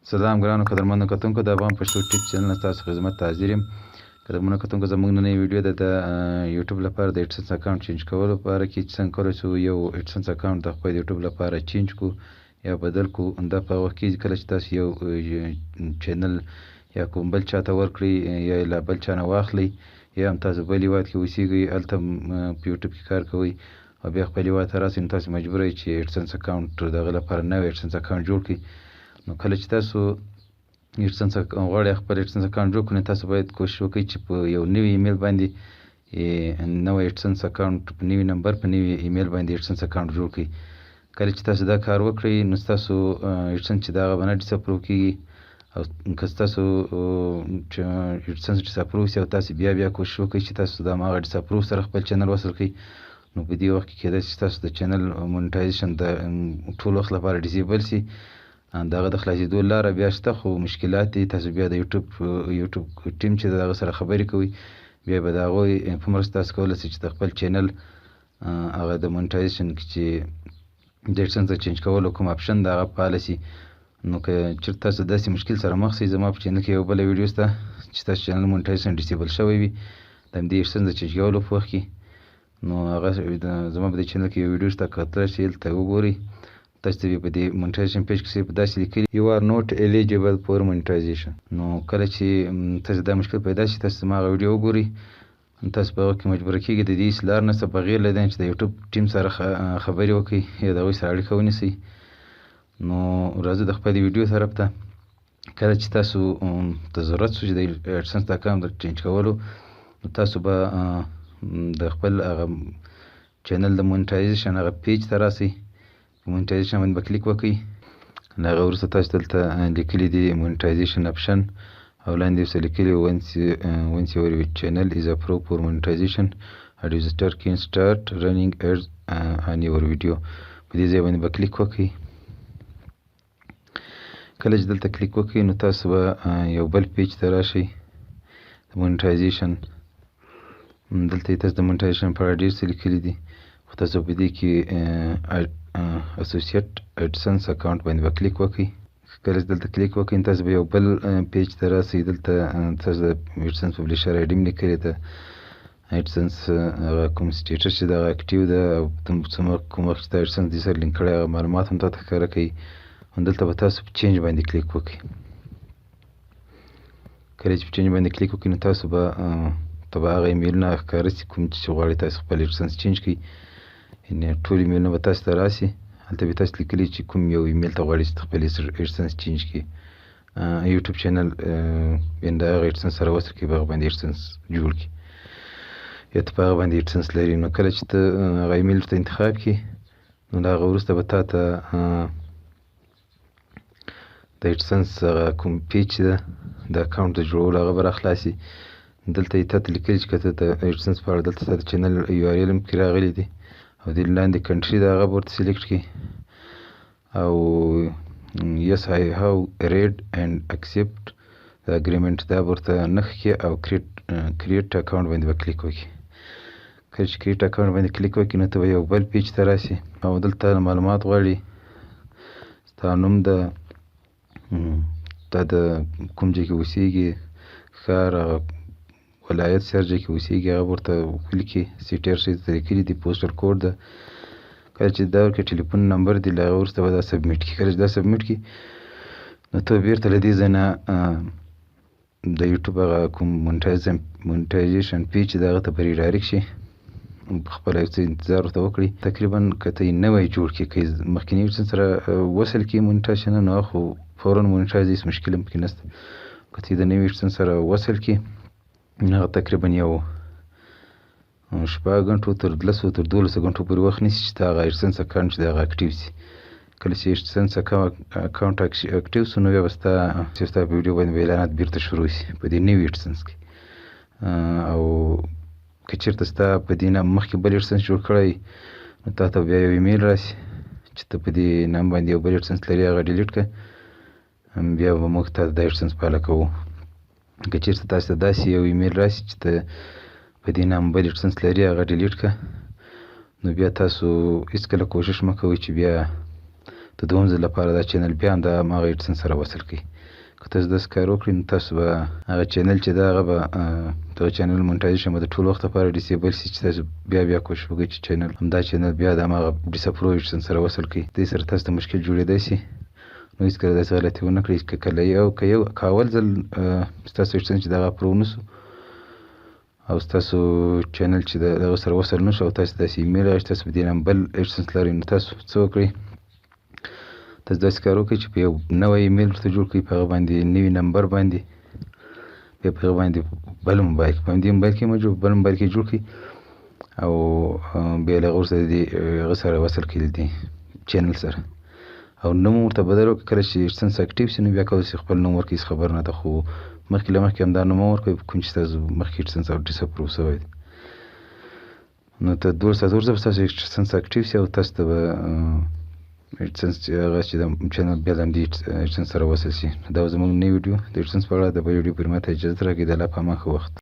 سلام ګرانو قدرمنو کتونکو د افغان پښتو ټیپ چینل تاسو خدمت ته حاضر یم. قدرمنو کتونکو زموږ نننۍ ویډیو د یوټیوب لپاره د ایډسنس اکاونټ چینج کولو په اړه کې چې څنګه کولی شو یو ایډسنس اکاونټ د خپل یوټیوب لپاره چینج کو یا بدل کو. دا په وخت کې کله چې تاسو یو چینل یا کوم بل چاته ورکړئ یا له بل چا نه واخلئ یا هم تاسو بل هېواد کې اوسېږئ هلته په یوټیوب کې کار کوئ او بیا خپل هېواد ته راسئ نو تاسو مجبور یئ چې ایډسنس اکاونټ د هغه لپاره نوی ایډسنس اکاونټ جوړ کړئ. نو کله چې تاسو ایډسنس غواړئ خپل ایډسنس اکاونټ جوړ کړئ نو تاسو باید کوشش وکړئ چې په یو نوي ایمیل باندې نوی ایډسنس اکاونټ په نوي نمبر په نوي ایمیل باندې ایډسنس اکاونټ جوړ کړئ. کله چې تاسو دا کار وکړئ نو ستاسو ایډسنس چې د هغه به نه ډساپروو کېږي او که ستاسو ایډسنس ډساپروو شي او تاسو بیا کوشش وکړئ چې تاسو د هماغه ډساپروو سره خپل چینل وصل کړئ نو په دې وخت کې کېدای شي ستاسو د چینل مونټایزیشن د ټول وخت لپاره ډیزیبل شي. د هغه د خلاصېدو لاره بیا شته خو مشکلات دي. تاسو بیا د یوټیوب ټیم چې د هغه سره خبرې کوئ بیا به د هغوی په مرسته تاسو کولی شئ چې د خپل چینل هغه د مونټایزیشن کې چې د ایډسنس د چینج کولو کوم اپشن د هغه فعاله شي. نو که چېرته تاسو داسې مشکل سره مخ شئ زما په چینل کې یو بله ویډیو شته چې تاسو چینل مونټایزیشن ډیسیبل شوی وي د همدې ایډسنس د چینج کولو په وخت کې نو هغه زما په دې چینل کې یو ویډیو شته که کتلی شئ هلته وګورئ. تاسو ته په دې مونټایزیشن پیج کې په داسې لیکلي یو آر نوټ الیجیبل فور مونټایزیشن. نو کله چې تاسو دا مشکل پیدا شي تاسو زما هغه ویډیو وګورئ تاسو په هغه کې مجبوره کېږئ د دې هېڅ لار نشته بغیر له دې چې د یوټیوب ټیم سره خبرې وکړئ یا د هغوی سره اړیکه ونیسئ. نو راځو د خپلې ویډیو طرف ته. کله چې تاسو ته ضرورت شو چې د ایډسنس د اکاونټ چینج کولو نو تاسو به د خپل هغه چینل د مونټایزیشن هغه پیج ته راسئ. مونټایزیشن باندې به کلیک وکړئ. له هغه وروسته تاسو دلته لیکلي دي مونټایزیشن اپشن او لاندې ورسره لیکلي once your channel is approved for monetization a visitor can start running ads on your video. په دې ځای باندې به کلیک وکړئ. کله چې دلته کلیک وکړئ نو تاسو به یو بل پیج ته راشئ د مونټایزیشن. دلته تاسو د مونټایزیشن په اړه ډېر څه لیکلي دي خو تاسو په دې کې اسوسییټ ایډسنس اکاونټ باندې به کلیک وکړئ. کله چې دلته کلیک وکړئ تاسو به یو بل پیج ته راسئ. دلته تاسو د ایډسنس پبلیشر آی ډي هم لیکلې ده ایډسنس هغه کوم سټیټس چې د هغه اکټیو ده او کوم وخت چې تا ایډسنس دې سره لینک کړی هغه معلومات هم تاته ښکاره کوي. دلته به تاسو په چینج باندې کلیک وکړئ. کله چې په چینج باندې کلیک وکړئ نو تاسو به هغه ایمیلونه ښکاره شي کوم چې غواړئ تاسو خپل ایډسنس چینج کړئ. یعنې ټول ایمیلونه به تاسو ته راشي. هلته به تاسو لیکلي چې کوم یو ایمیل ته غواړئ چې خپل ایډسنس چینج کړئ. یوټیوب چینل یعنې د هغه ایډسنس سره وصل کړئ په هغه باندې ایډسنس جوړ کړئ یا ته په هغه باندې ایډسنس لري. نو کله چې ته هغه ایمیل ورته انتخاب کړې نو د هغه وروسته به تا ته د ایډسنس هغه کوم پیج چې ده د اکاونټ د جوړولو هغه به راخلاصي. دلته یې تا ته لیکلي چې که ته د ایډسنس په اړه دلته ستا د چینل یو آر ایل هم پکې راغلی دی او دې لاندې کنټري د هغه به ورته سلیکټ کړي او yes I have read and accept the agreement دا به ورته نښه کړي او کریټ اکاونټ باندې به کلیک وکړي. کله چې کریټ اکاونټ باندې کلیک وکړي نو ته به یو بل پیج ته راسي او دلته معلومات غواړي ستا نوم دا د کوم ځای کې اوسېږي ښار هغه ولایت هر ځای کې اوسېږي هغه به ورته ولیکي. سیټ هر شی ته لیکلي دي پوسټر کوډ ده. کله چې دا ورکړي ټلیفون نمبر دی له هغه وروسته به دا سبمیټ کړي. کله چې دا سبمیټ کړي نو ته بېرته له دې ځای نه د یوټیوب هغه کوم مونټایزیشن پیج چې د هغه ته به ریډایرکټ شي. خپله یو څه انتظار ورته وکړئ. تقریبا که ته یې نوی جوړ کړي که یې مخکیني ایډسنس سره وصل کړي مونټایزیشن نو هغه خو فورا مونټایز هېڅ مشکل هم پکې نشته. که ته یې د نوي ایډسنس سره وصل کړي نو هغه تقریبا یو 6 غنټو تر 10 تر 12 غنټو پورې وخت نیسي چې د هغه ایډسنس اکاونټ چې د هغه اکټیو شي. کله چې ایډسنس اکاونټ اکټیو شو نو بیا به ستا په ویډیو باندې به اعلانات بېرته شروع شي په دې نوي ایډسنس کې. او که چېرته ستا په دې نه مخکې بل ایډسنس جوړ کړی نو تا ته بیا یو ایمیل راسي چې ته په دې نام باندې یو بل ایډسنس لري هغه ډیلیټ کړه بیا به موږ تا د ایډسنس فعاله کوو. که چېرته تاسو ته داسې یو ایمیل راسي چې ته په دې نام بل ایډسنس لري هغه ډیلیټ کړه نو بیا تاسو هېڅکله کوشش مه کوئ چې بیا د دوهم ځل لپاره دا چینل بیا هم د هماغه ایډسنس سره وصل کړئ. که تاسو داسې کار وکړئ نو تاسو به هغه چینل چې ده هغه به دغه چینل مونټایزیشن به د ټول وخت لپاره ډیسیبل شي چې تاسو بیا کوشش وکړئ چې چینل همدا چینل بیا د هماغه ډیسپرو ایډسنس سره وصل کړئ. دې سره تاسو ته مشکل جوړېدای شي، نو هېڅکله داسې غلطي ونه کړئ که کله که اول ځل ستاسو ایډسنس چې دغه اپروو نه شو او ستاسو چینل چې دغه سره وصل نه شو او تاسو داسې ایمیل راشي تاسو په دې نه بل ایډسنس لرئ، نو تاسو څه وکړئ، تاسو داسې کار وکړئ چې په یو نوی ایمیل ورته جوړ کړئ، په هغه باندې نوي نمبر باندې بیا په هغه باندې بل موبایل کې په همدې موبایل کې بل موبایل کې جوړ کړئ او بیا له هغه وروسته د دې هغه سره وصل کړئ د دې چینل سره او نوم ورته بدل وکړئ. کله چې ایډسنس اکټیو شي نو بیا کولی شئ خپل نوم ورکړئ، هېڅ خبر نه ده، خو مخکې له مخکې همدا نوم مه ورکوئ کوم چې ستاسو مخکې ایډسنس ډیساپروو شوی دی. نو ته 12 ساعت وروسته به ستاسو ایډسنس اکټیو شي او تاسو ته به ایډسنس هغه چې د چینل بیا د همدې ایډسنس سره وصل شي. دا زموږ نوی ویډیو د ایډسنس په اړه. د بل ویډیو پورې ماته اجازه راکړئ. د الله په امان ښه وخت.